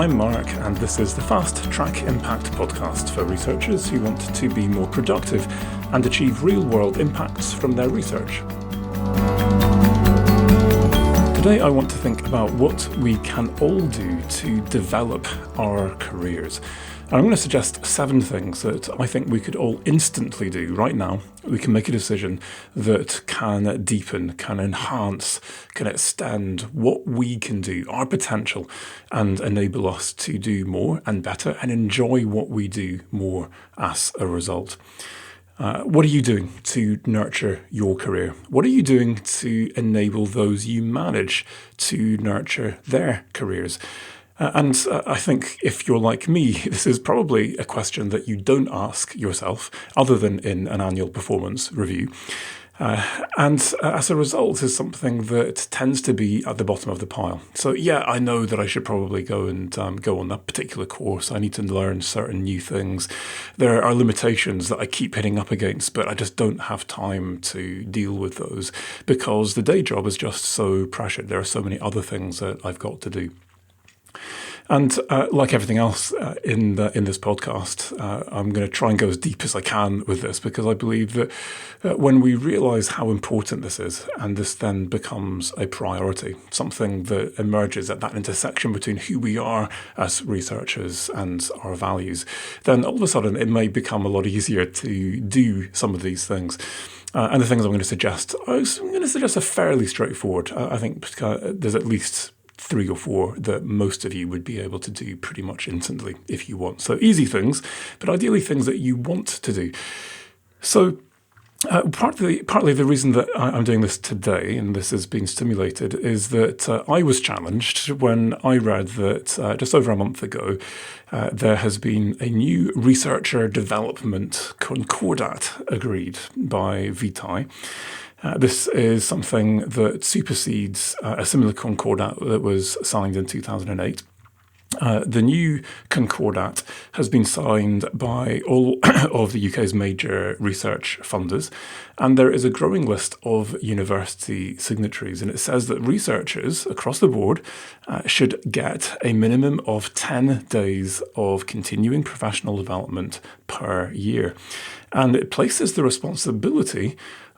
I'm Mark, and this is the Fast Track Impact podcast for researchers who want to be more productive and achieve real-world impacts from their research. Today I want to think about what we can all do to develop our careers. And I'm going to suggest 7 things that I think we could all instantly do right now. We can make a decision that can deepen, can enhance, can extend what we can do, our potential, and enable us to do more and better and enjoy what we do more as a result. What are you doing to nurture your career? What are you doing to enable those you manage to nurture their careers? I think if you're like me, this is probably a question that you don't ask yourself other than in an annual performance review. As a result is something that tends to be at the bottom of the pile. So yeah, I know that I should probably go on that particular course. I need to learn certain new things. There are limitations that I keep hitting up against, but I just don't have time to deal with those because the day job is just so pressured. There are so many other things that I've got to do. And like everything else in this podcast, I'm going to try and go as deep as I can with this because I believe that when we realise how important this is, and this then becomes a priority, something that emerges at that intersection between who we are as researchers and our values, then all of a sudden it may become a lot easier to do some of these things. And the things I'm going to suggest are fairly straightforward. I think there's at least 3 or 4 that most of you would be able to do pretty much instantly if you want. So easy things, but ideally things that you want to do. So partly the reason that I'm doing this today, and this has been stimulated, is that I was challenged when I read that just over a month ago, there has been a new researcher development concordat agreed by Vitae. This is something that supersedes a similar concordat that was signed in 2008. The new concordat has been signed by all of the UK's major research funders, and there is a growing list of university signatories, and it says that researchers across the board should get a minimum of 10 days of continuing professional development per year. And it places the responsibility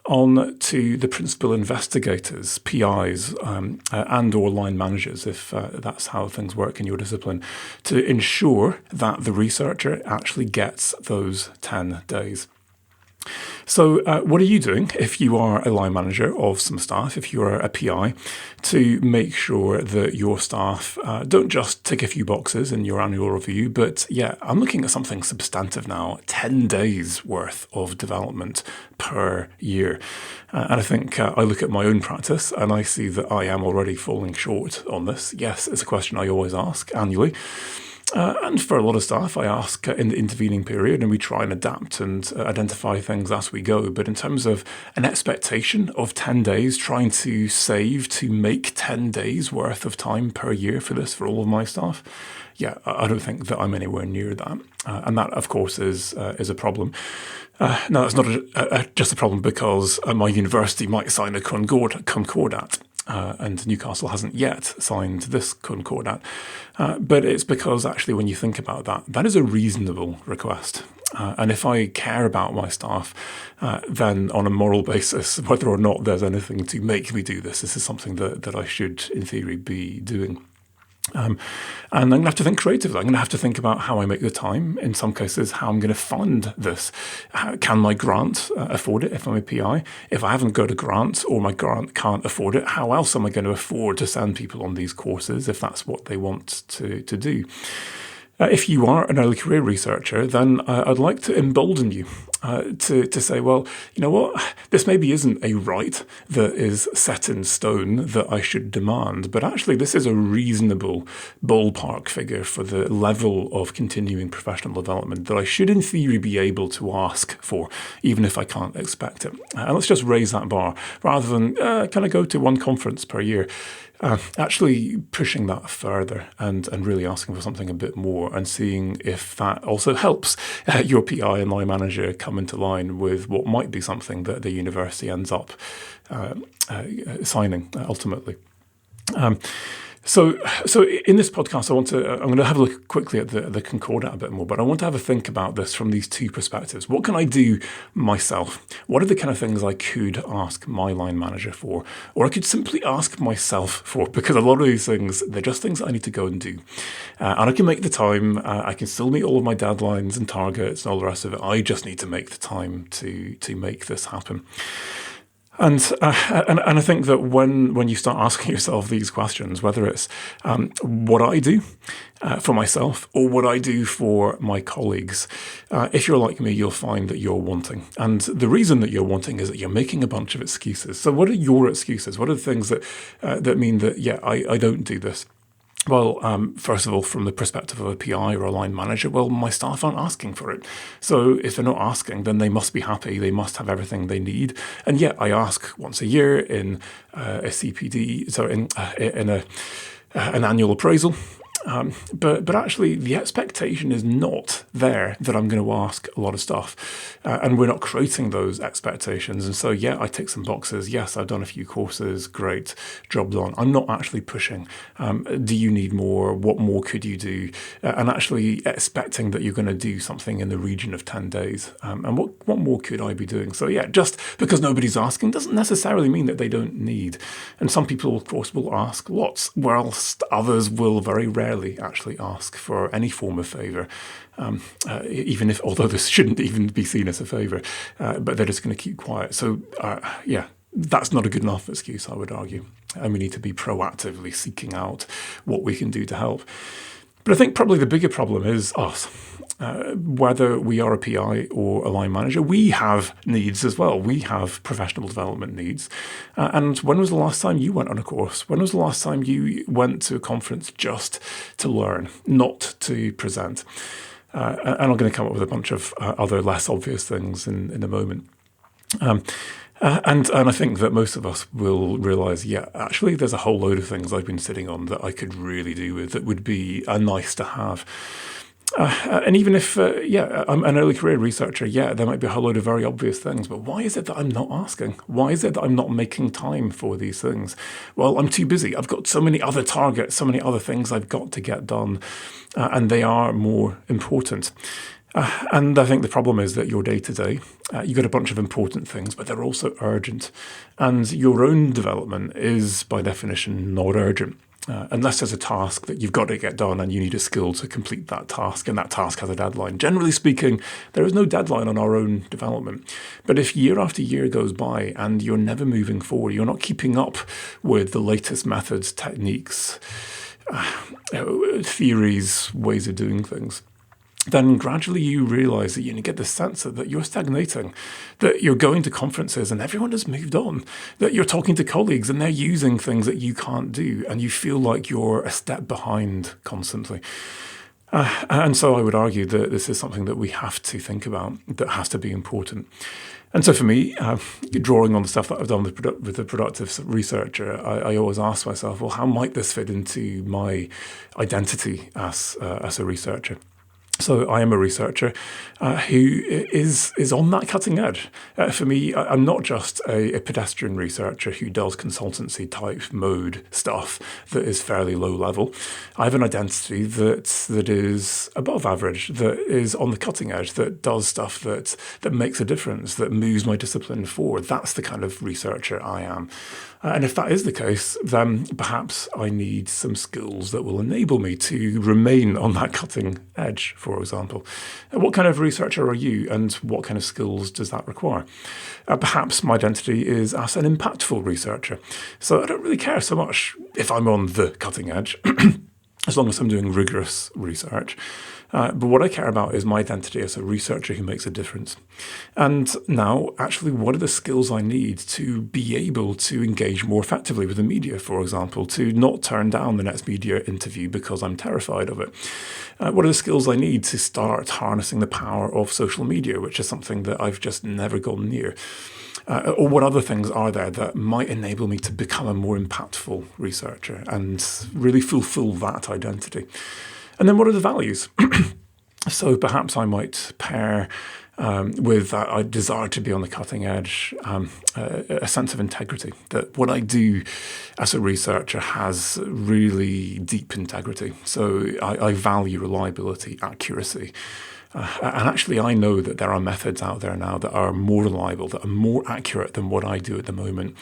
on to the principal investigators, PIs, and or line managers, if that's how things work in your discipline, to ensure that the researcher actually gets those 10 days. So what are you doing if you are a line manager of some staff, if you're a PI, to make sure that your staff don't just tick a few boxes in your annual review, but yeah, I'm looking at something substantive now, 10 days worth of development per year. And I think I look at my own practice and I see that I am already falling short on this. Yes, it's a question I always ask annually. And for a lot of staff, I ask in the intervening period, and we try and adapt and identify things as we go. But in terms of an expectation of 10 days, trying to save to make 10 days worth of time per year for this for all of my staff, yeah, I don't think that I'm anywhere near that. And that, of course, is a problem. Now, it's not just a problem because my university might sign a concordat. And Newcastle hasn't yet signed this concordat. But it's because actually when you think about that, that is a reasonable request. And if I care about my staff, then on a moral basis, whether or not there's anything to make me do this, this is something that I should, in theory, be doing. And I'm going to have to think creatively. I'm going to have to think about how I make the time. In some cases, how I'm going to fund this. Can my grant afford it if I'm a PI? If I haven't got a grant or my grant can't afford it, how else am I going to afford to send people on these courses if that's what they want to do? If you are an early career researcher, then I'd like to embolden you to say, well, you know what, this maybe isn't a right that is set in stone that I should demand, but actually this is a reasonable ballpark figure for the level of continuing professional development that I should in theory be able to ask for, even if I can't expect it. And let's just raise that bar rather than can I go to one conference per year? Actually pushing that further and really asking for something a bit more and seeing if that also helps your PI and line manager come into line with what might be something that the university ends up signing ultimately. So in this podcast, I'm going to have a look quickly at the Concordat a bit more, but I want to have a think about this from these two perspectives. What can I do myself? What are the kind of things I could ask my line manager for? Or I could simply ask myself for, because a lot of these things, they're just things I need to go and do. And I can make the time. I can still meet all of my deadlines and targets and all the rest of it. I just need to make the time to make this happen. And I think that when you start asking yourself these questions, whether it's what I do for myself or what I do for my colleagues, if you're like me, you'll find that you're wanting. And the reason that you're wanting is that you're making a bunch of excuses. So what are your excuses? What are the things that mean that, I don't do this? Well, first of all, from the perspective of a PI or a line manager, well, my staff aren't asking for it. So if they're not asking, then they must be happy. They must have everything they need. And yet I ask once a year in a CPD, so in an annual appraisal. But actually, the expectation is not there that I'm going to ask a lot of stuff. And we're not creating those expectations. And so, I tick some boxes. Yes, I've done a few courses. Great, job done. I'm not actually pushing. Do you need more? What more could you do? And actually expecting that you're going to do something in the region of 10 days. And what more could I be doing? So, just because nobody's asking doesn't necessarily mean that they don't need. And some people, of course, will ask lots, whilst others will very rarely actually ask for any form of favour, although this shouldn't even be seen as a favour, but they're just going to keep quiet. So, that's not a good enough excuse, I would argue. And we need to be proactively seeking out what we can do to help. But I think probably the bigger problem is us. Whether we are a PI or a line manager, we have needs as well. We have professional development needs. And when was the last time you went on a course? When was the last time you went to a conference just to learn, not to present? And I'm going to come up with a bunch of other less obvious things in a moment. And I think that most of us will realise, actually, there's a whole load of things I've been sitting on that I could really do with that would be nice to have. And even if, I'm an early career researcher, there might be a whole load of very obvious things, but why is it that I'm not asking? Why is it that I'm not making time for these things? Well, I'm too busy. I've got so many other targets, so many other things I've got to get done, and they are more important. And I think the problem is that your day-to-day, you've got a bunch of important things, but they're also urgent. And your own development is, by definition, not urgent. Unless there's a task that you've got to get done and you need a skill to complete that task, and that task has a deadline. Generally speaking, there is no deadline on our own development. But if year after year goes by and you're never moving forward, you're not keeping up with the latest methods, techniques, theories, ways of doing things, then gradually you realise that you get the sense that you're stagnating, that you're going to conferences and everyone has moved on, that you're talking to colleagues and they're using things that you can't do, and you feel like you're a step behind constantly. And so I would argue that this is something that we have to think about, that has to be important. And so for me, drawing on the stuff that I've done with the productive researcher, I always ask myself, well, how might this fit into my identity as a researcher? So I am a researcher who is on that cutting edge. For me, I'm not just a pedestrian researcher who does consultancy type mode stuff that is fairly low level. I have an identity that is above average, that is on the cutting edge, that does stuff that makes a difference, that moves my discipline forward. That's the kind of researcher I am. And if that is the case, then perhaps I need some skills that will enable me to remain on that cutting edge, for example. What kind of researcher are you, and what kind of skills does that require? Perhaps my identity is as an impactful researcher. So I don't really care so much if I'm on the cutting edge, as long as I'm doing rigorous research. But what I care about is my identity as a researcher who makes a difference. And now, actually, what are the skills I need to be able to engage more effectively with the media, for example, to not turn down the next media interview because I'm terrified of it? What are the skills I need to start harnessing the power of social media, which is something that I've just never gone near? Or what other things are there that might enable me to become a more impactful researcher and really fulfill that identity? And then what are the values? So perhaps I might pair with a desire to be on the cutting edge, a sense of integrity, that what I do as a researcher has really deep integrity. So I value reliability, accuracy. And actually, I know that there are methods out there now that are more reliable, that are more accurate than what I do at the moment.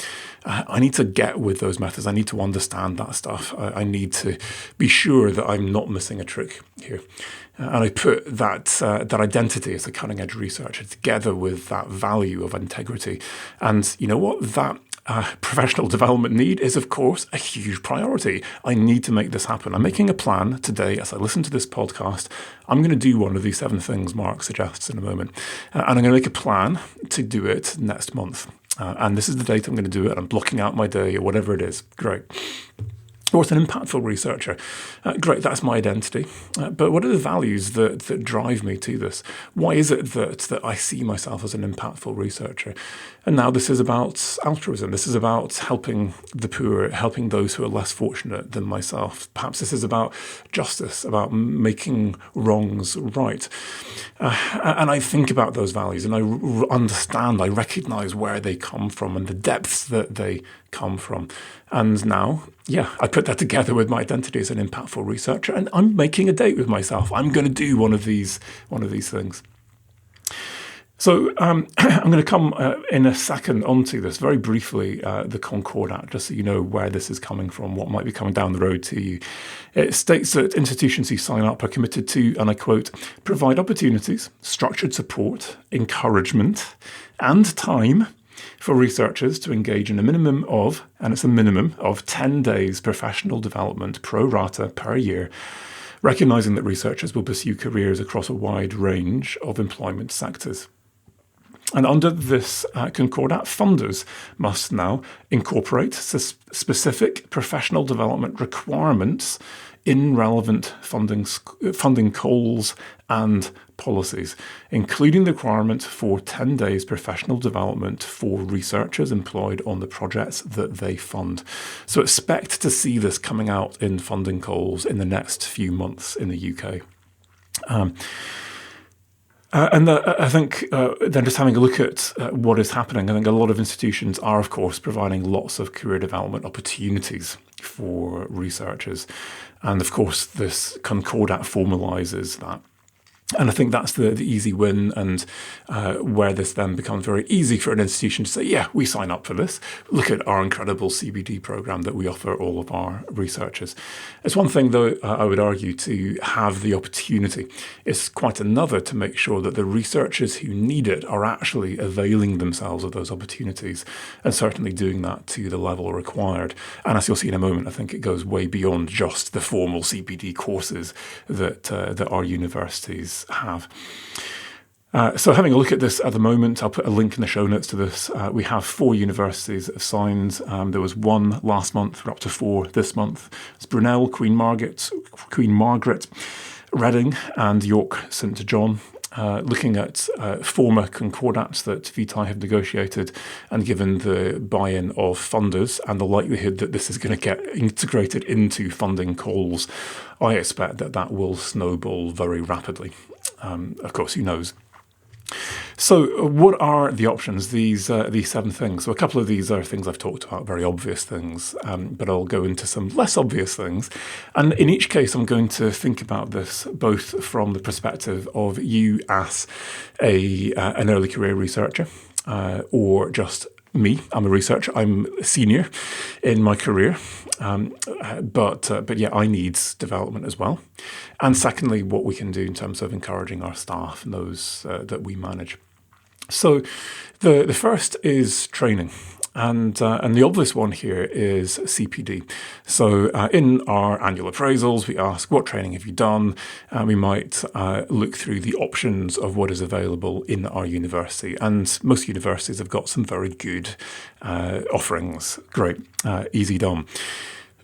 I need to get with those methods. I need to understand that stuff. I need to be sure that I'm not missing a trick here. And I put that identity as a cutting edge researcher together with that value of integrity. And you know what? That professional development need is, of course, a huge priority. I need to make this happen. I'm making a plan today as I listen to this podcast. I'm going to do one of these 7 things Mark suggests in a moment. And I'm going to make a plan to do it next month. And this is the date I'm going to do it. I'm blocking out my day or whatever it is. Great. Or as an impactful researcher. Great, that's my identity. But what are the values that drive me to this? Why is it that I see myself as an impactful researcher? And now this is about altruism. This is about helping the poor, helping those who are less fortunate than myself. Perhaps this is about justice, about making wrongs right. And I think about those values and I understand, I recognize where they come from and the depths that they come from. And now, I put that together with my identity as an impactful researcher, and I'm making a date with myself. I'm going to do one of these things. So I'm going to come in a second onto this very briefly, the Concordat, just so you know where this is coming from, what might be coming down the road to you. It states that institutions who sign up are committed to, and I quote, provide opportunities, structured support, encouragement, and time for researchers to engage in a minimum of, and it's a minimum of 10 days professional development pro rata per year, recognising that researchers will pursue careers across a wide range of employment sectors. And under this Concordat, funders must now incorporate specific professional development requirements in relevant funding calls and policies, including the requirement for 10 days professional development for researchers employed on the projects that they fund. So expect to see this coming out in funding calls in the next few months in the UK. I think then just having a look at what is happening, I think a lot of institutions are, of course, providing lots of career development opportunities for researchers. And of course, this Concordat formalises that. And I think that's the easy win, and where this then becomes very easy for an institution to say, yeah, we sign up for this. Look at our incredible CBD program that we offer all of our researchers. It's one thing, though, I would argue, to have the opportunity. It's quite another to make sure that the researchers who need it are actually availing themselves of those opportunities, and certainly doing that to the level required. And as you'll see in a moment, I think it goes way beyond just the formal CBD courses that our universities have. So having a look at this at the moment, I'll put a link in the show notes to this. We have 4 universities that have signed. There was 1 last month. We're up to 4 this month. It's Brunel, Queen Margaret, Reading, and York St John. Looking at former concordats that Vitae have negotiated and given the buy-in of funders and the likelihood that this is going to get integrated into funding calls, I expect that will snowball very rapidly. Of course, who knows? So what are the options, these 7 things? So a couple of these are things I've talked about, very obvious things, but I'll go into some less obvious things. And in each case, I'm going to think about this both from the perspective of you as an early career researcher, or just me. I'm a researcher. I'm a senior in my career, but yeah, I need development as well. And secondly, what we can do in terms of encouraging our staff and those that we manage. So, the first is training. And the obvious one here is CPD. So in our annual appraisals, we ask, what training have you done? We might look through the options of what is available in our university. And most universities have got some very good offerings. Great, easy done.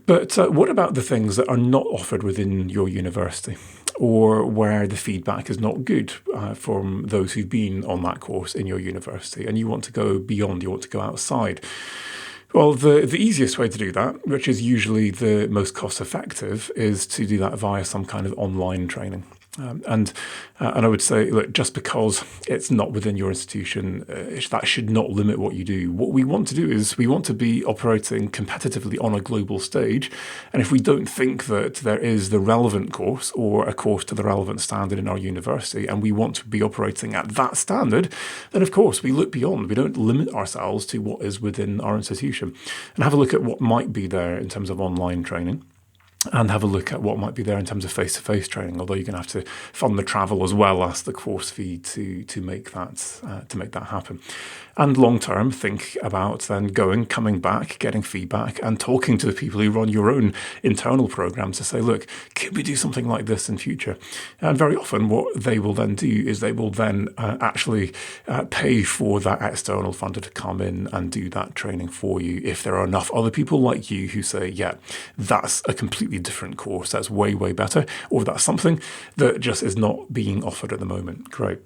But what about the things that are not offered within your university, or where the feedback is not good from those who've been on that course in your university, and you want to go beyond, you want to go outside? Well, the easiest way to do that, which is usually the most cost effective, is to do that via some kind of online training. And I would say, look, just because it's not within your institution, that should not limit what you do. What we want to do is we want to be operating competitively on a global stage. And if we don't think that there is the relevant course or a course to the relevant standard in our university, and we want to be operating at that standard, then of course we look beyond. We don't limit ourselves to what is within our institution, and have a look at what might be there in terms of online training, and have a look at what might be there in terms of face-to-face training, although you're going to have to fund the travel as well as the course fee to make that happen. And long-term, think about then coming back, getting feedback, and talking to the people who run your own internal programs to say, look, could we do something like this in future? And very often what they will then do is they will then actually pay for that external funder to come in and do that training for you if there are enough other people like you who say, yeah, that's a completely different course, that's way, way better, or that's something that just is not being offered at the moment. Great.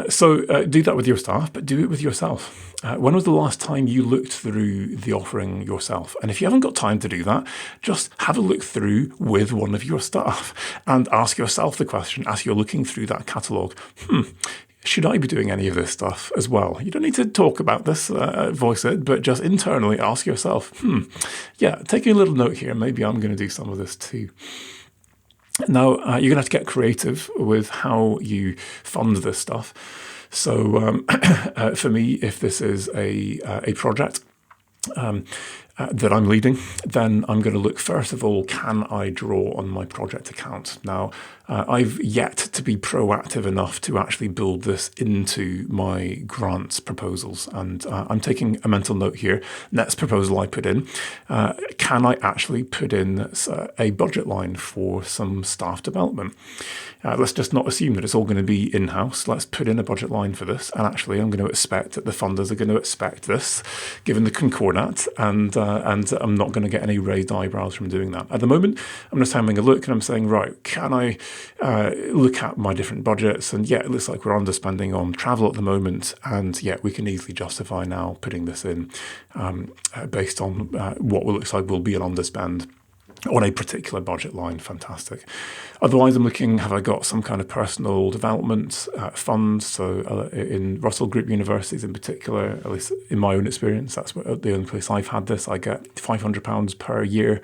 So do that with your staff, but do it with yourself. When was the last time you looked through the offering yourself? And if you haven't got time to do that, just have a look through with one of your staff and ask yourself the question as you're looking through that catalogue. Should I be doing any of this stuff as well? You don't need to talk about this, voice it, but just internally ask yourself, yeah, taking a little note here, maybe I'm going to do some of this too. Now, you're going to have to get creative with how you fund this stuff. So for me, if this is a project that I'm leading, then I'm going to look, first of all, can I draw on my project account? Now, I've yet to be proactive enough to actually build this into my grants proposals. And I'm taking a mental note here. Next proposal I put in, can I actually put in a budget line for some staff development? Let's just not assume that it's all going to be in-house. Let's put in a budget line for this. And actually, I'm going to expect that the funders are going to expect this, given the concordat, and I'm not going to get any raised eyebrows from doing that. At the moment, I'm just having a look and I'm saying, right, can I look at my different budgets? And yeah, it looks like we're underspending on travel at the moment. And yeah, we can easily justify now putting this in based on what looks like will be an underspend on a particular budget line. Fantastic. Otherwise, I'm looking, have I got some kind of personal development fund? So in Russell Group universities in particular, at least in my own experience, that's the only place I've had this. I get £500 per year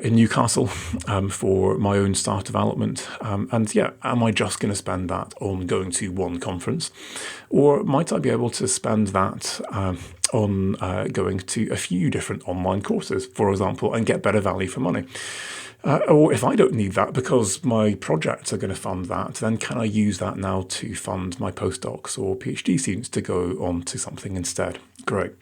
in Newcastle for my own staff development. And yeah, am I just going to spend that on going to one conference? Or might I be able to spend that on going to a few different online courses, for example, and get better value for money? Or if I don't need that because my projects are going to fund that, then can I use that now to fund my postdocs or PhD students to go on to something instead? Great.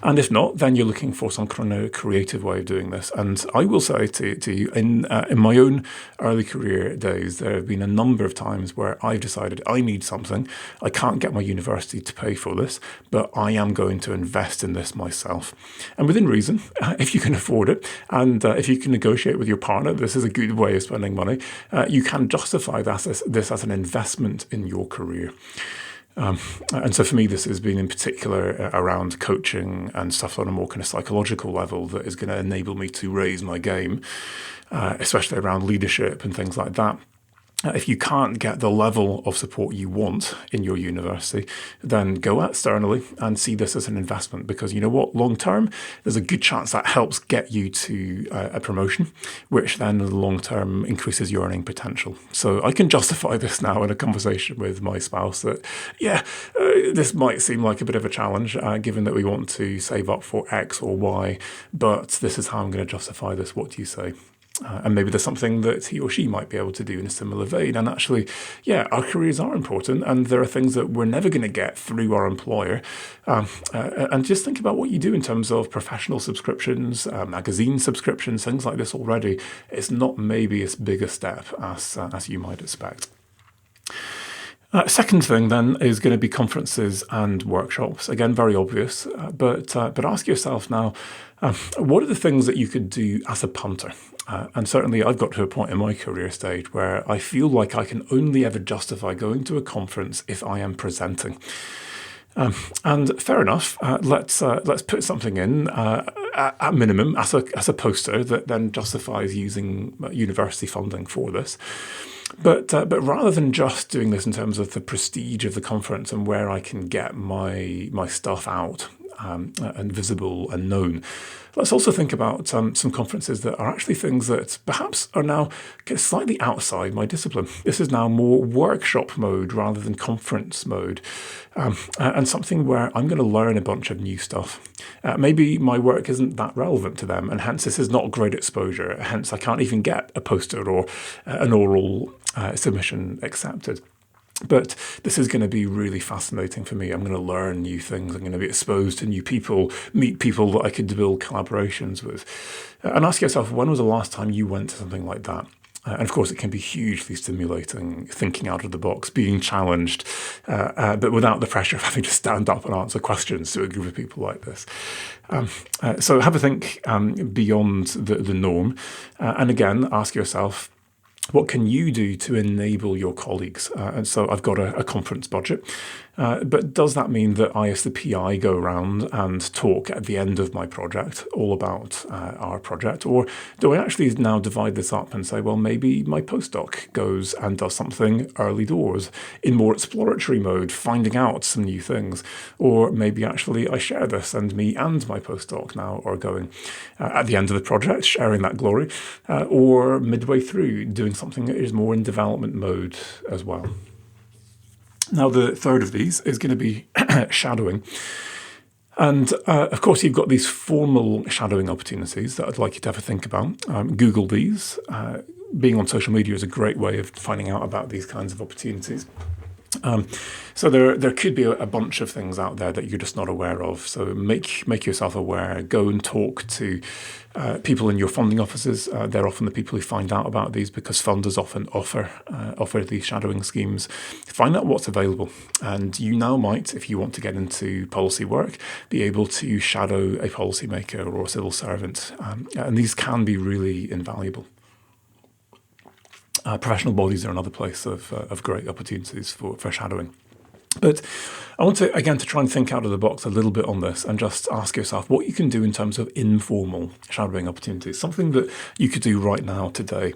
And if not, then you're looking for some kind of creative way of doing this. And I will say to you, in my own early career days, there have been a number of times where I've decided I need something. I can't get my university to pay for this, but I am going to invest in this myself. And within reason, if you can afford it, and if you can negotiate with your partner, this is a good way of spending money, you can justify this as an investment in your career. And so for me, this has been in particular around coaching and stuff on a more kind of psychological level that is going to enable me to raise my game, especially around leadership and things like that. If you can't get the level of support you want in your university, then go externally and see this as an investment, because you know what, long term, there's a good chance that helps get you to a promotion, which then in the long term increases your earning potential. So I can justify this now in a conversation with my spouse that, yeah, this might seem like a bit of a challenge, given that we want to save up for X or Y, but this is how I'm going to justify this. What do you say? And maybe there's something that he or she might be able to do in a similar vein. And actually, yeah, our careers are important, and there are things that we're never going to get through our employer. And just think about what you do in terms of professional subscriptions, magazine subscriptions, things like this already. It's not maybe as big a step as you might expect. Second thing then is going to be conferences and workshops. Again, very obvious, but ask yourself now, what are the things that you could do as a punter? And certainly I've got to a point in my career stage where I feel like I can only ever justify going to a conference if I am presenting. And fair enough, let's put something in at minimum as a poster that then justifies using university funding for this. But rather than just doing this in terms of the prestige of the conference and where I can get my stuff out and visible and known, let's also think about some conferences that are actually things that perhaps are now slightly outside my discipline. This is now more workshop mode rather than conference mode, and something where I'm going to learn a bunch of new stuff. Maybe my work isn't that relevant to them, and hence this is not great exposure. Hence I can't even get a poster or an oral submission accepted. But this is going to be really fascinating for me. I'm going to learn new things. I'm going to be exposed to new people, meet people that I could build collaborations with. And ask yourself, when was the last time you went to something like that? And of course, it can be hugely stimulating, thinking out of the box, being challenged, but without the pressure of having to stand up and answer questions to a group of people like this. So have a think beyond the norm. And again, ask yourself, what can you do to enable your colleagues? And so I've got a conference budget, but does that mean that I, as the PI, go around and talk at the end of my project all about our project? Or do I actually now divide this up and say, well, maybe my postdoc goes and does something early doors in more exploratory mode, finding out some new things? Or maybe actually I share this and me and my postdoc now are going at the end of the project, sharing that glory, or midway through doing something that is more in development mode as well. Now, the third of these is going to be shadowing. And of course, you've got these formal shadowing opportunities that I'd like you to have a think about. Google these. Being on social media is a great way of finding out about these kinds of opportunities. So there could be a bunch of things out there that you're just not aware of. So make yourself aware. Go and talk to people in your funding offices. They're often the people who find out about these because funders often offer these shadowing schemes. Find out what's available, and you now might, if you want to get into policy work, be able to shadow a policymaker or a civil servant, and these can be really invaluable. Professional bodies are another place of great opportunities for shadowing. But I want to, again, to try and think out of the box a little bit on this and just ask yourself what you can do in terms of informal shadowing opportunities, something that you could do right now, today.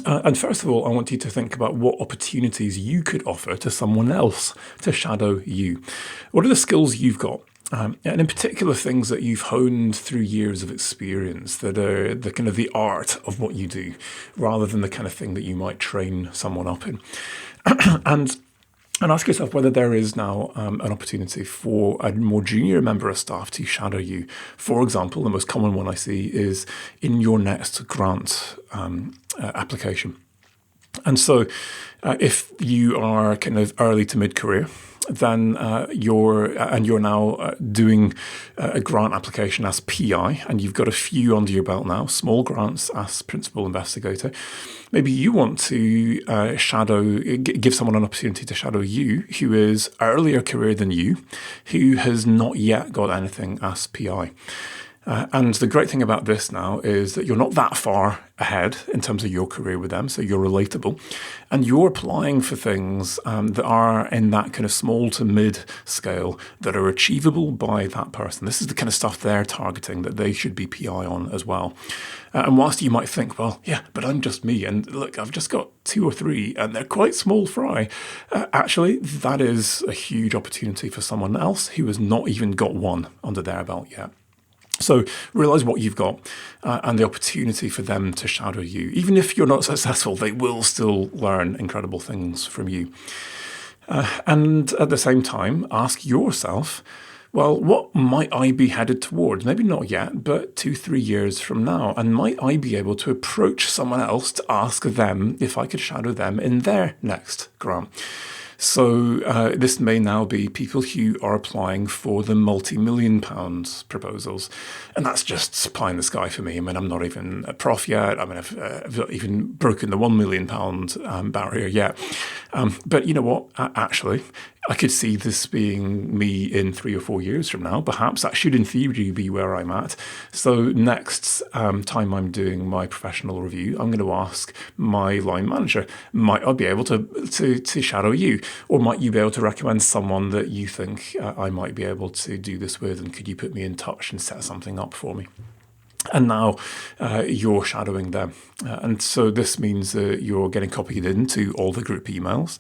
And first of all, I want you to think about what opportunities you could offer to someone else to shadow you. What are the skills you've got? And in particular, things that you've honed through years of experience that are the kind of the art of what you do, rather than the kind of thing that you might train someone up in. And ask yourself whether there is now an opportunity for a more junior member of staff to shadow you. For example, the most common one I see is in your next grant application. And so if you are kind of early to mid-career, then you're now doing a grant application as PI, and you've got a few under your belt now, small grants as principal investigator. Maybe you want to give someone an opportunity to shadow you who is earlier career than you, who has not yet got anything as PI. And the great thing about this now is that you're not that far ahead in terms of your career with them, so you're relatable. And you're applying for things that are in that kind of small to mid scale that are achievable by that person. This is the kind of stuff they're targeting that they should be PI on as well. And whilst you might think, well, yeah, but I'm just me, and look, I've just got 2 or 3, and they're quite small fry. Actually, that is a huge opportunity for someone else who has not even got one under their belt yet. So realize what you've got and the opportunity for them to shadow you. Even if you're not successful, they will still learn incredible things from you. And at the same time, ask yourself, well, what might I be headed towards? Maybe not yet, but 2-3 years from now. And might I be able to approach someone else to ask them if I could shadow them in their next grant? So this may now be people who are applying for the multi-million pound proposals. And that's just pie in the sky for me. I mean, I'm not even a prof yet. I mean, I've not even broken the £1 million barrier yet. But you know what? Actually, I could see this being me in 3 or 4 years from now. Perhaps that should, in theory, be where I'm at. So next time I'm doing my professional review, I'm going to ask my line manager, might I be able to shadow you? Or might you be able to recommend someone that you think I might be able to do this with? And could you put me in touch and set something up for me? And now you're shadowing them. And so this means that you're getting copied into all the group emails.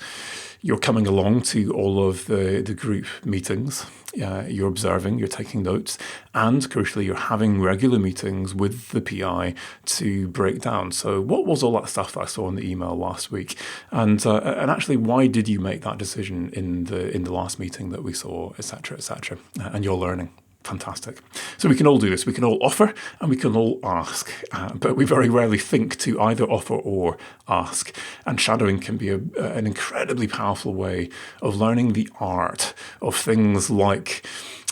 You're coming along to all of the group meetings. You're observing, you're taking notes, and crucially, you're having regular meetings with the PI to break down. So what was all that stuff that I saw in the email last week? And actually, why did you make that decision in the last meeting that we saw, etc., etc.? And you're learning. Fantastic. So we can all do this. We can all offer and we can all ask, but we very rarely think to either offer or ask. And shadowing can be an incredibly powerful way of learning the art of things like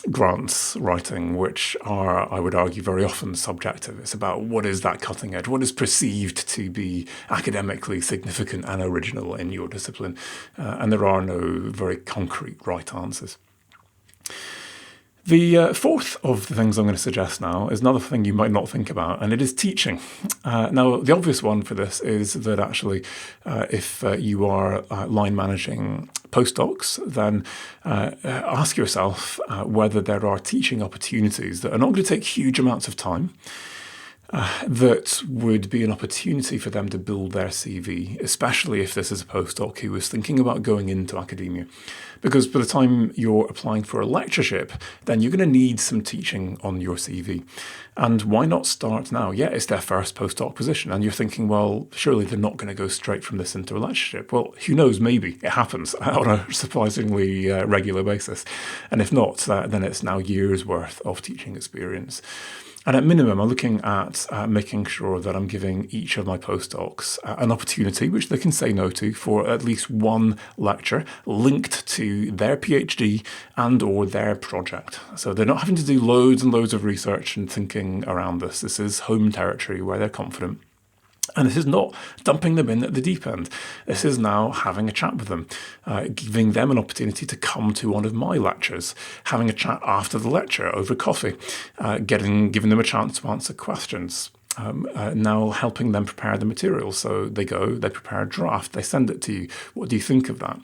grants writing, which are, I would argue, very often subjective. It's about what is that cutting edge, what is perceived to be academically significant and original in your discipline. And there are no very concrete right answers. The fourth of the things I'm going to suggest now is another thing you might not think about, and it is teaching. Now, the obvious one for this is that actually, if you are line managing postdocs, then ask yourself whether there are teaching opportunities that are not going to take huge amounts of time, that would be an opportunity for them to build their CV, especially if this is a postdoc who is thinking about going into academia. Because by the time you're applying for a lectureship, then you're going to need some teaching on your CV. And why not start now? Yeah, it's their first postdoc position. And you're thinking, well, surely they're not going to go straight from this into a lectureship. Well, who knows? Maybe it happens on a surprisingly regular basis. And if not, then it's now years worth of teaching experience. And at minimum, I'm looking at making sure that I'm giving each of my postdocs an opportunity, which they can say no to, for at least one lecture linked to their PhD and or their project. So they're not having to do loads and loads of research and thinking around this. This is home territory where they're confident. And this is not dumping them in at the deep end. This is now having a chat with them, giving them an opportunity to come to one of my lectures, having a chat after the lecture over coffee, giving them a chance to answer questions. Now helping them prepare the material. So they go, they prepare a draft, they send it to you. What do you think of that?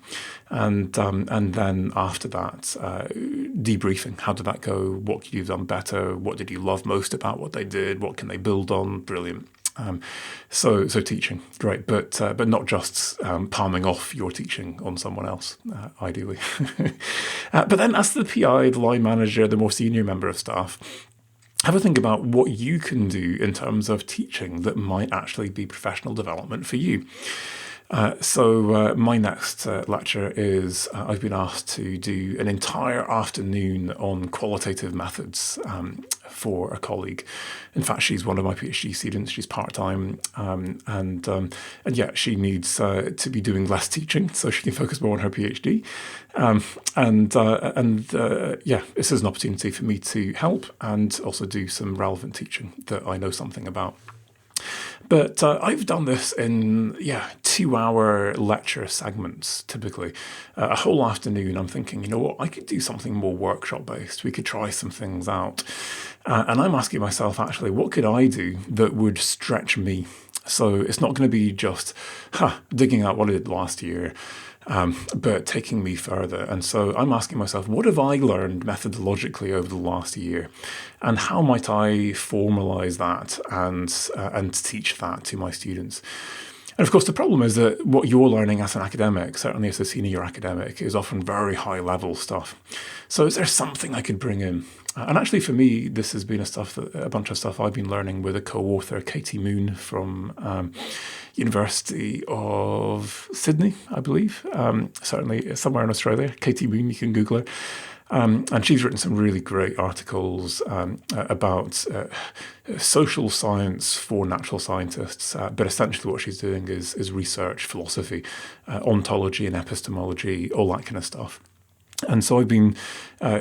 And then after that, debriefing. How did that go? What could you have done better? What did you love most about what they did? What can they build on? Brilliant. So teaching, great, but not just palming off your teaching on someone else, ideally. But then as the PI, the line manager, the more senior member of staff, have a think about what you can do in terms of teaching that might actually be professional development for you. So my next lecture is I've been asked to do an entire afternoon on qualitative methods for a colleague. In fact, she's one of my PhD students. She's part-time, and yeah, she needs to be doing less teaching so she can focus more on her PhD. Yeah, this is an opportunity for me to help and also do some relevant teaching that I know something about. But I've done this in, 2-hour lecture segments, typically. A whole afternoon, I'm thinking, you know what, I could do something more workshop-based. We could try some things out. And I'm asking myself, actually, what could I do that would stretch me? So it's not going to be just digging out what I did last year, but taking me further. And so I'm asking myself, what have I learned methodologically over the last year? And how might I formalize that and teach that to my students? And of course, the problem is that what you're learning as an academic, certainly as a senior academic, is often very high level stuff. So is there something I could bring in? And actually for me, this has been a bunch of stuff I've been learning with a co-author, Katie Moon from University of Sydney, I believe, certainly somewhere in Australia. Katie Moon, you can Google her. And she's written some really great articles about social science for natural scientists. But essentially what she's doing is research, philosophy, ontology and epistemology, all that kind of stuff. And so I've been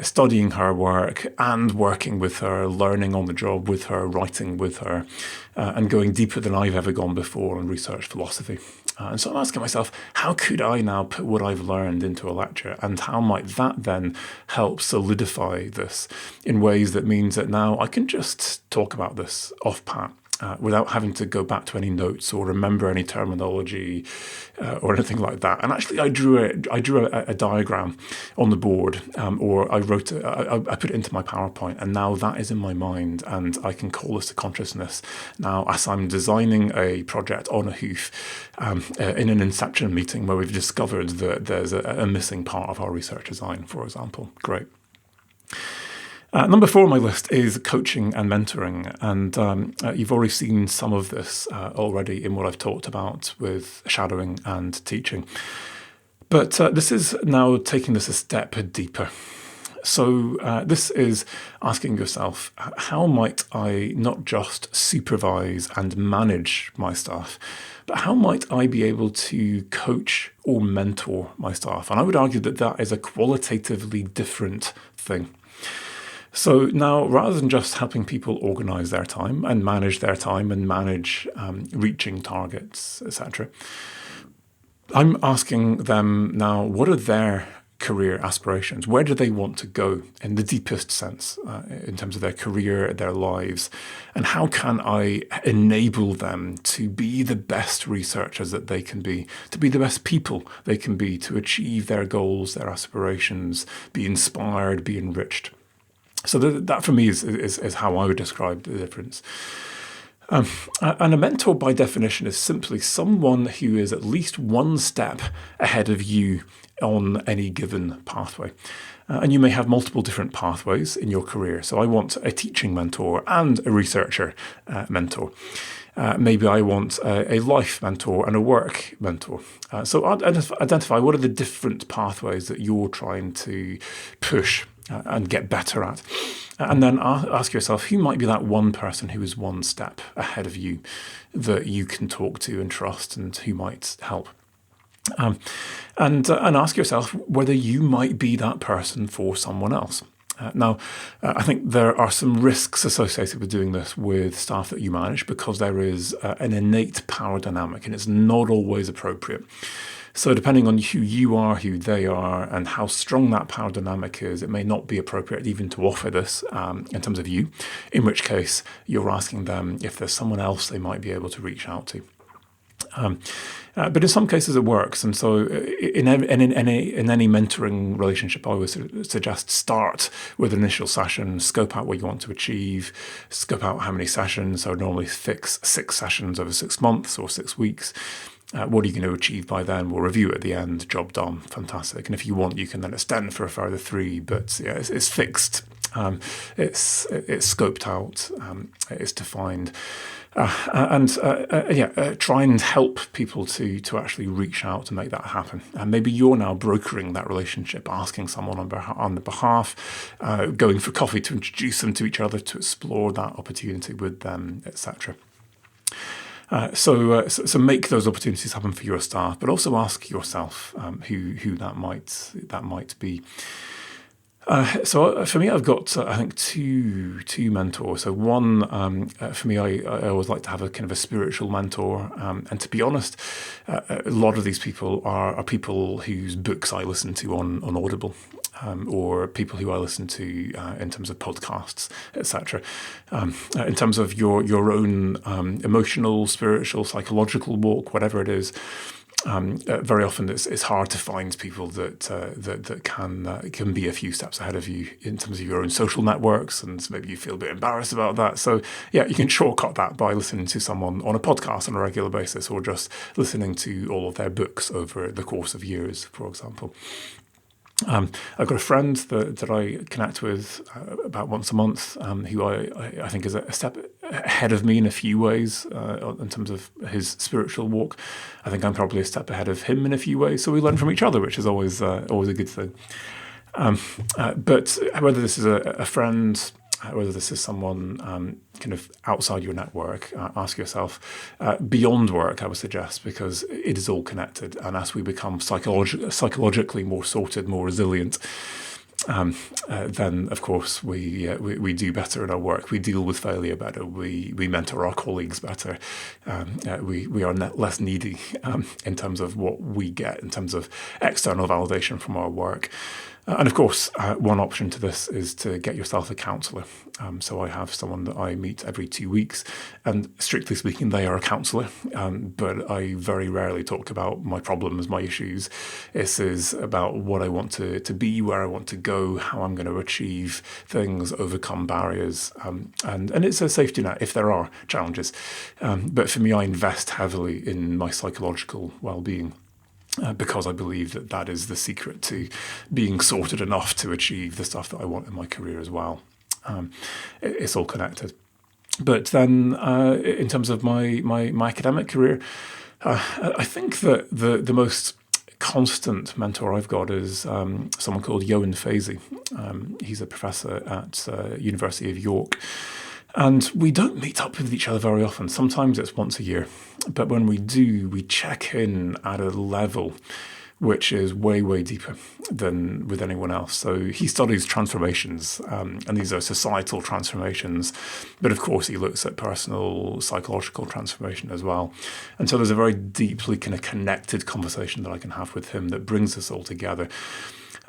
studying her work and working with her, learning on the job with her, writing with her, and going deeper than I've ever gone before on research philosophy. And so I'm asking myself, how could I now put what I've learned into a lecture, and how might that then help solidify this in ways that means that now I can just talk about this off pat, without having to go back to any notes or remember any terminology or anything like that. And actually, I drew a diagram on the board, or I wrote it, I put it into my PowerPoint, and now that is in my mind, and I can call this to consciousness now as I'm designing a project on a hoof in an inception meeting where we've discovered that there's a missing part of our research design, for example. Great. Number 4 on my list is coaching and mentoring. And you've already seen some of this already in what I've talked about with shadowing and teaching. But this is now taking this a step deeper. So this is asking yourself, how might I not just supervise and manage my staff, but how might I be able to coach or mentor my staff? And I would argue that that is a qualitatively different thing. So now, rather than just helping people organise their time and manage reaching targets, etc., I'm asking them now, what are their career aspirations? Where do they want to go in the deepest sense in terms of their career, their lives? And how can I enable them to be the best researchers that they can be, to be the best people they can be, to achieve their goals, their aspirations, be inspired, be enriched? So that for me is how I would describe the difference. And a mentor, by definition, is simply someone who is at least one step ahead of you on any given pathway. And you may have multiple different pathways in your career. So I want a teaching mentor and a researcher mentor. Maybe I want a life mentor and a work mentor. So identify what are the different pathways that you're trying to push and get better at. And then ask yourself, who might be that one person who is one step ahead of you that you can talk to and trust, and who might help. And ask yourself whether you might be that person for someone else. Now, I think there are some risks associated with doing this with staff that you manage, because there is an innate power dynamic, and it's not always appropriate. So depending on who you are, who they are, and how strong that power dynamic is, it may not be appropriate even to offer this in terms of you, in which case you're asking them if there's someone else they might be able to reach out to. But in some cases it works, and so in any mentoring relationship, I always suggest start with an initial session, scope out what you want to achieve, scope out how many sessions. So normally fix 6 sessions over 6 months or 6 weeks. What are you going to achieve by then? We'll review at the end. Job done. Fantastic. And if you want, you can then extend for a further 3. But yeah, it's fixed. It's scoped out. It's defined. Try and help people to actually reach out to make that happen. And maybe you're now brokering that relationship, asking someone on the behalf, going for coffee to introduce them to each other, to explore that opportunity with them, etc. So make those opportunities happen for your staff, but also ask yourself who that might be. So for me, I've got I think two mentors. So one for me, I always like to have a kind of a spiritual mentor, and to be honest, a lot of these people are people whose books I listen to on Audible. Or people who I listen to in terms of podcasts, etc. In terms of your own emotional, spiritual, psychological walk, whatever it is, very often it's hard to find people that can be a few steps ahead of you in terms of your own social networks, and maybe you feel a bit embarrassed about that. So yeah, you can shortcut that by listening to someone on a podcast on a regular basis, or just listening to all of their books over the course of years, for example. I've got a friend that I connect with about once a month, who I think is a step ahead of me in a few ways in terms of his spiritual walk. I think I'm probably a step ahead of him in a few ways, so we learn from each other, which is always a good thing. But whether this is a friend, whether this is someone kind of outside your network, ask yourself. Beyond work, I would suggest, because it is all connected. And as we become psychologically more sorted, more resilient, then of course we do better in our work. We deal with failure better. We mentor our colleagues better. We are less needy in terms of what we get in terms of external validation from our work. And of course, one option to this is to get yourself a counsellor. So I have someone that I meet every 2 weeks, and strictly speaking, they are a counsellor. But I very rarely talk about my problems, my issues. This is about what I want to be, where I want to go, how I'm going to achieve things, overcome barriers. And it's a safety net if there are challenges. But for me, I invest heavily in my psychological well-being. Because I believe that is the secret to being sorted enough to achieve the stuff that I want in my career as well. It's all connected. But then in terms of my academic career, I think that the most constant mentor I've got is someone called Johan Fazey. He's a professor at University of York. And we don't meet up with each other very often. Sometimes it's once a year. But when we do, we check in at a level which is way, way deeper than with anyone else. So he studies transformations, and these are societal transformations. But of course, he looks at personal psychological transformation as well. And so there's a very deeply kind of connected conversation that I can have with him that brings us all together.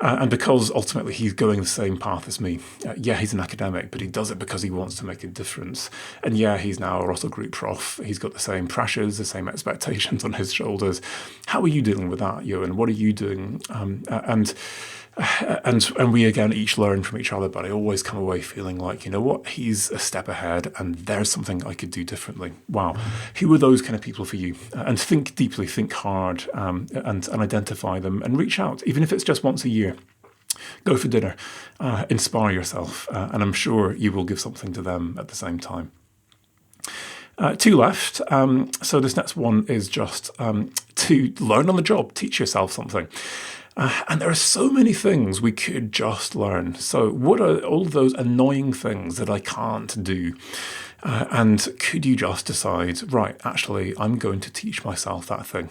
And because ultimately he's going the same path as me. He's an academic, but he does it because he wants to make a difference. And he's now a Russell Group prof. He's got the same pressures, the same expectations on his shoulders. How are you dealing with that, Johan? What are you doing? And we again each learn from each other, but I always come away feeling like, you know what, he's a step ahead and there's something I could do differently. Wow. Who are those kind of people for you? And think deeply, think hard, and identify them and reach out, even if it's just once a year. Go for dinner, inspire yourself, and I'm sure you will give something to them at the same time. 2 left. So this next one is just to learn on the job, teach yourself something. And there are so many things we could just learn. So what are all those annoying things that I can't do? And could you just decide, right, actually, I'm going to teach myself that thing.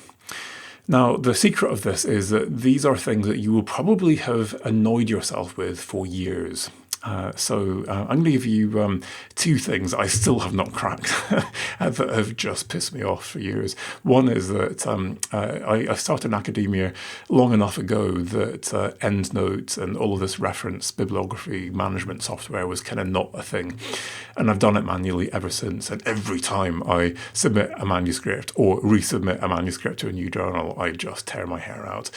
Now, the secret of this is that these are things that you will probably have annoyed yourself with for years. So I'm going to give you 2 things I still have not cracked that have just pissed me off for years. One is that I started in academia long enough ago that EndNote and all of this reference bibliography management software was kind of not a thing. And I've done it manually ever since. And every time I submit a manuscript or resubmit a manuscript to a new journal, I just tear my hair out.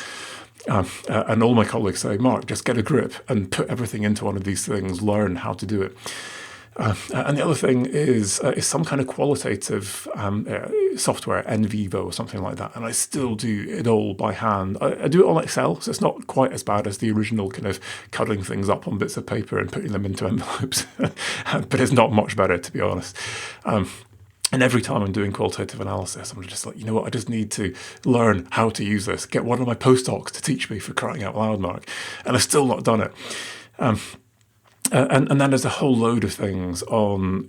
And all my colleagues say, Mark, just get a grip and put everything into one of these things, learn how to do it. And the other thing is some kind of qualitative software, NVivo or something like that. And I still do it all by hand. I do it on Excel, so it's not quite as bad as the original kind of cuddling things up on bits of paper and putting them into envelopes. But it's not much better, to be honest. And every time I'm doing qualitative analysis, I'm just like, you know what, I just need to learn how to use this. Get one of my postdocs to teach me, for crying out loud, Mark. And I've still not done it. And then there's a whole load of things on,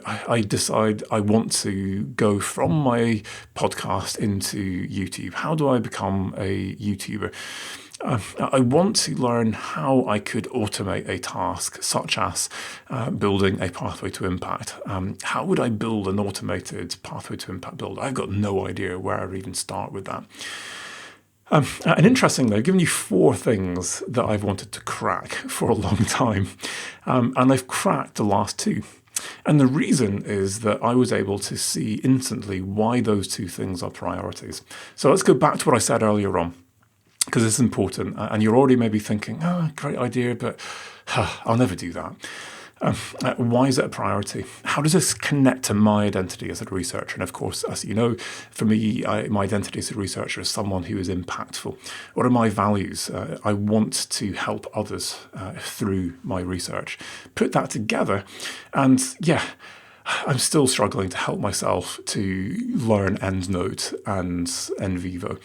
I decide I want to go from my podcast into YouTube. How do I become a YouTuber? I want to learn how I could automate a task, such as building a pathway to impact. How would I build an automated pathway to impact build? I've got no idea where I would even start with that. And interestingly, I've given you 4 things that I've wanted to crack for a long time. And I've cracked the last 2. And the reason is that I was able to see instantly why those 2 things are priorities. So let's go back to what I said earlier on, because it's important. And you're already maybe thinking, great idea, but I'll never do that. Why is it a priority? How does this connect to my identity as a researcher? And of course, as you know, for me, my identity as a researcher is someone who is impactful. What are my values? I want to help others through my research. Put that together, and I'm still struggling to help myself to learn EndNote and NVivo.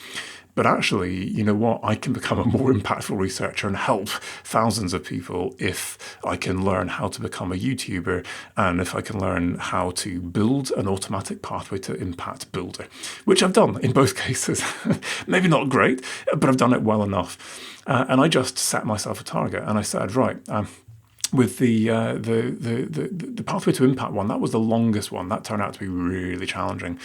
But actually, you know what? I can become a more impactful researcher and help thousands of people if I can learn how to become a YouTuber and if I can learn how to build an automatic pathway to impact builder, which I've done in both cases. Maybe not great, but I've done it well enough. And I just set myself a target and I said, right, with the pathway to impact one, that was the longest one. That turned out to be really challenging.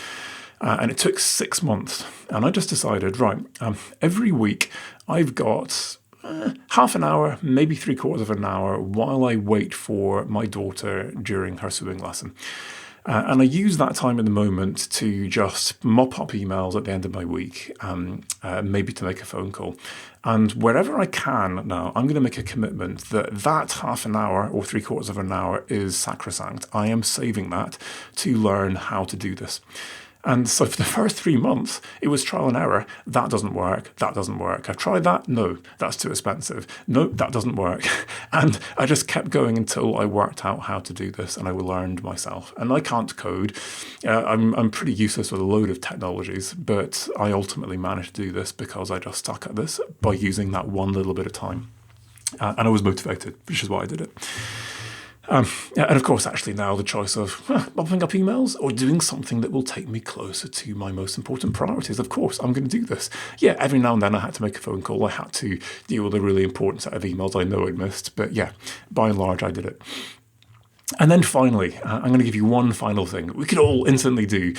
And it took 6 months. And I just decided, right, every week I've got half an hour, maybe 3/4 of an hour while I wait for my daughter during her swimming lesson. And I use that time at the moment to just mop up emails at the end of my week, maybe to make a phone call. And wherever I can now, I'm going to make a commitment that half an hour or 3/4 of an hour is sacrosanct. I am saving that to learn how to do this. And so for the first 3 months, it was trial and error. That doesn't work. That doesn't work. I've tried that. No, that's too expensive. No, that doesn't work. And I just kept going until I worked out how to do this and I learned myself. And I can't code. I'm pretty useless with a load of technologies, but I ultimately managed to do this because I just stuck at this by using that one little bit of time. And I was motivated, which is why I did it. And of course, actually now the choice of mopping up emails or doing something that will take me closer to my most important priorities. Of course, I'm going to do this. Yeah, every now and then I had to make a phone call. I had to deal with a really important set of emails I know I'd missed. But yeah, by and large, I did it. And then finally, I'm going to give you one final thing that we could all instantly do.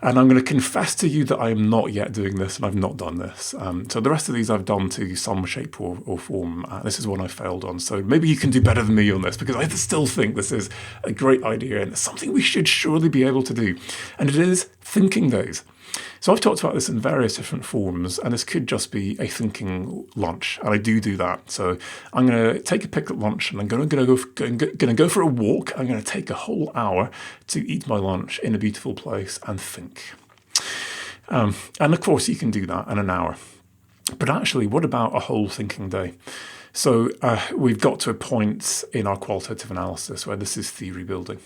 And I'm going to confess to you that I am not yet doing this and I've not done this. So the rest of these I've done to some shape or form. This is one I failed on. So maybe you can do better than me on this because I still think this is a great idea and it's something we should surely be able to do. And it is thinking days. So I've talked about this in various different forms, and this could just be a thinking lunch, and I do that. So I'm going to take a pick at lunch, and I'm going to go for a walk. I'm going to take a whole hour to eat my lunch in a beautiful place and think. And of course, you can do that in an hour. But actually, what about a whole thinking day? So we've got to a point in our qualitative analysis where this is theory building.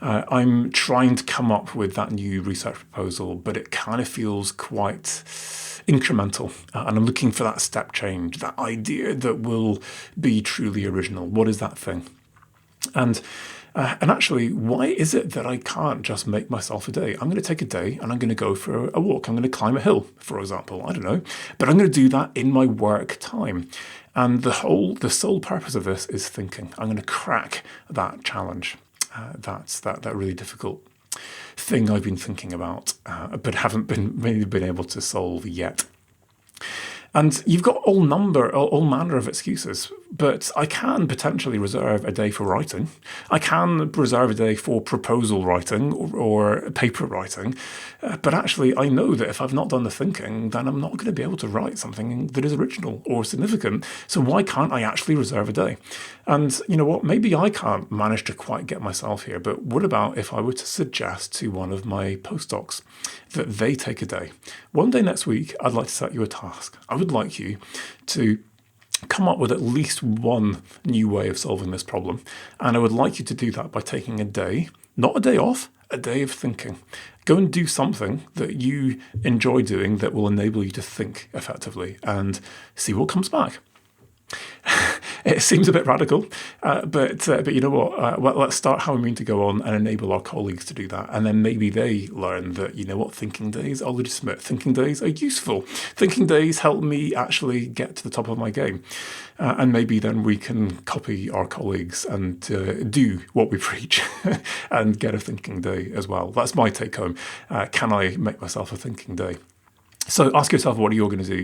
I'm trying to come up with that new research proposal, but it kind of feels quite incremental. And I'm looking for that step change, that idea that will be truly original. What is that thing? And actually, why is it that I can't just make myself a day? I'm going to take a day and I'm going to go for a walk. I'm going to climb a hill, for example. I don't know. But I'm going to do that in my work time. And the sole purpose of this is thinking. I'm going to crack that challenge. That's that really difficult thing I've been thinking about, but haven't been able to solve yet. And you've got all manner of excuses, but I can potentially reserve a day for writing. I can reserve a day for proposal writing or paper writing. But actually, I know that if I've not done the thinking, then I'm not going to be able to write something that is original or significant. So why can't I actually reserve a day? And you know what? Maybe I can't manage to quite get myself here, but what about if I were to suggest to one of my postdocs that they take a day? One day next week, I'd like to set you a task. I would like you to come up with at least one new way of solving this problem. And I would like you to do that by taking a day, not a day off, a day of thinking. Go and do something that you enjoy doing that will enable you to think effectively and see what comes back. It seems a bit radical, but you know what? Well, let's start how we mean to go on and enable our colleagues to do that. And then maybe they learn that, you know what, thinking days are legitimate. Thinking days are useful. Thinking days help me actually get to the top of my game. And maybe then we can copy our colleagues and do what we preach and get a thinking day as well. That's my take home. Can I make myself a thinking day? So ask yourself what you're going to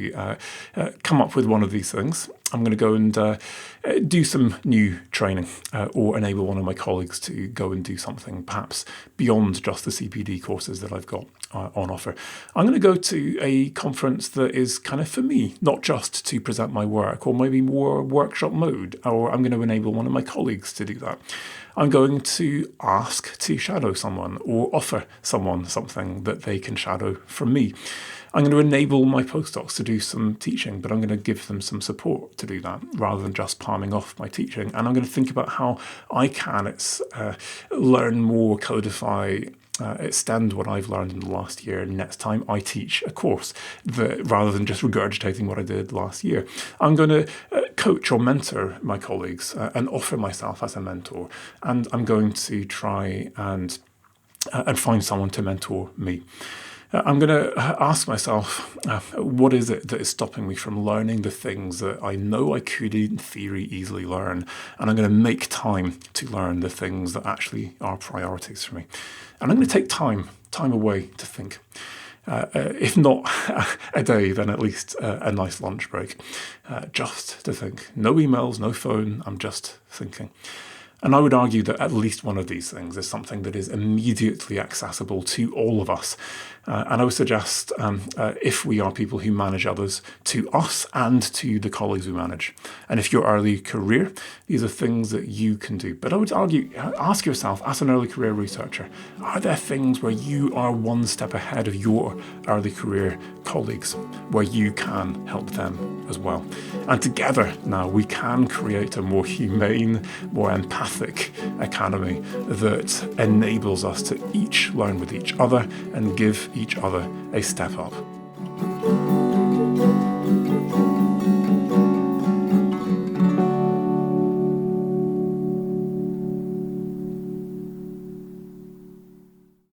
do. Come up with one of these things. I'm going to go and do some new training or enable one of my colleagues to go and do something perhaps beyond just the CPD courses that I've got on offer. I'm going to go to a conference that is kind of for me, not just to present my work or maybe more workshop mode, or I'm going to enable one of my colleagues to do that. I'm going to ask to shadow someone or offer someone something that they can shadow from me. I'm going to enable my postdocs to do some teaching, but I'm going to give them some support to do that rather than just palming off my teaching. And I'm going to think about how I can learn more, codify extend what I've learned in the last year. Next time I teach a course, that rather than just regurgitating what I did last year, I'm going to coach or mentor my colleagues and offer myself as a mentor. And I'm going to try and find someone to mentor me. I'm going to ask myself, what is it that is stopping me from learning the things that I know I could in theory easily learn? And I'm going to make time to learn the things that actually are priorities for me. And I'm going to take time away to think. If not a day, then at least a nice lunch break, just to think. No emails, no phone, I'm just thinking. And I would argue that at least one of these things is something that is immediately accessible to all of us. And I would suggest, if we are people who manage others, to us and to the colleagues we manage. And if you're early career, these are things that you can do. But I would argue, ask yourself, as an early career researcher, are there things where you are one step ahead of your early career colleagues, where you can help them as well? And together now we can create a more humane, more empathic academy that enables us to each learn with each other and give each other a step up.